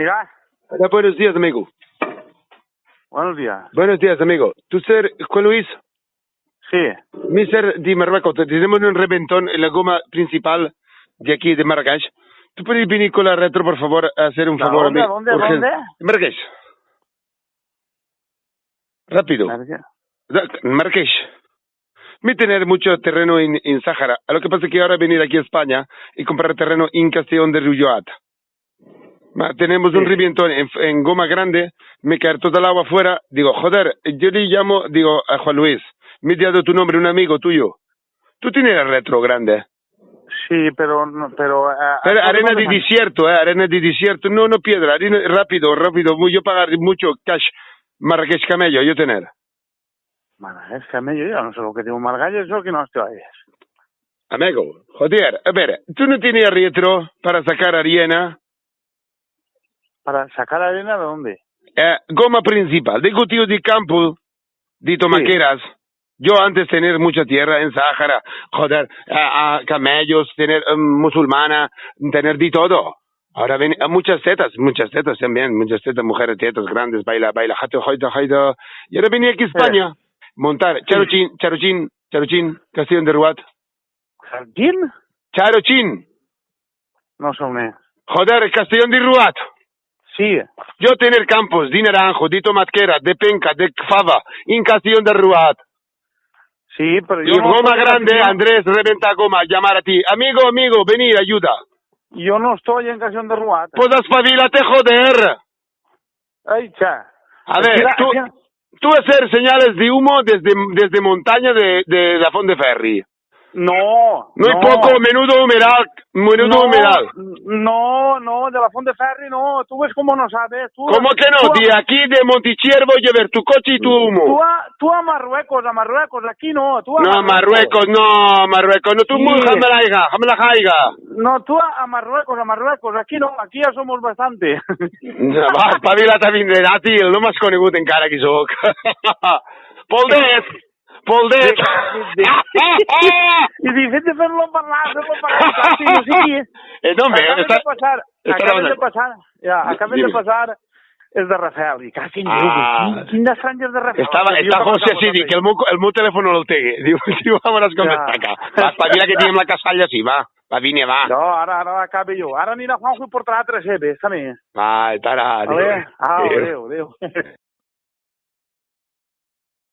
Diga. Hola, buenos días, amigo. Buenos días. Buenos días, amigo. ¿Tú ser Juan Luis? Sí. Mi ser de Marruecos. Tenemos un reventón en la goma principal de aquí, de Marrakech. ¿Tú puedes venir con la retro, por favor, a hacer un favor a mí? ¿Dónde? Marrakech. Rápido. Marrakech. Me tener mucho terreno en Sáhara. Lo que pasa es que ahora venir aquí a España y comprar terreno en Castellón de Rulloat. Tenemos un reventón en goma grande, me cae toda el agua afuera. Digo, joder, yo le llamo, digo, a Juan Luis. Me ha dado tu nombre, un amigo tuyo. Tú tienes el retro grande. Sí, pero arena de desierto, arena de desierto. No piedra, arena, rápido. Yo pagar mucho cash. Marrakech camello, yo tener. Marrakech camello, yo no sé lo que tengo Marrakech, eso que no estoy ahí. Amigo, joder, a ver, ¿tú no tienes retro para sacar arena? ¿Para sacar arena de dónde? Goma principal, de cultivo de campo, de tomaqueras. Sí. Yo antes tener mucha tierra en Sáhara, joder, camellos, tener musulmana, tener de todo. Ahora ven muchas tetas también, muchas tetas, mujeres tetas grandes, baila, jaito. Y ahora venía aquí a España, montar Charochín, Castellón de Ruat. ¿Quién? Charochín. No sé dónde. Joder, Castellón de Ruat. Sí. Yo tener campos de naranjo, de tomatquera, de penca, de fava, en Castellón de Ruat. Sí, pero yo y goma grande, Andrés, reventa goma, llamar a ti. Amigo, venir, ayuda. Yo no estoy en Castellón de Ruat. Pues espabilate, joder. Ay, cha. A ver, tú hacer señales de humo desde montaña de la Font de Ferri. No hay poco, menudo humedad. No, de la Font de Ferri no, tú ves cómo no sabes. ¿Cómo que no? De aquí de Montechiervo llevar tu coche y tu humo. Tú a Marruecos, aquí no. Marruecos, no, tú muy jamela jaiga. No, tú a Marruecos, aquí no, aquí ya somos bastante. Va, espavila también de dátil, no m'has conegut encara qui soc. Poldet! I dic, de fer-lo parlar, casi, no sé qui és. Acaben de passar és de Rafael, i casi quin d'estrany és de Rafael. Està José Sidi, que el meu telèfon no el té. Diu, vámonos con destaca. Va, espavila que tenim la casalla així, va. Va, vine, va. No, ara acabe jo. Ara anirà Juanjo i portarà 3 cebes, també. Va, estarà. Adéu.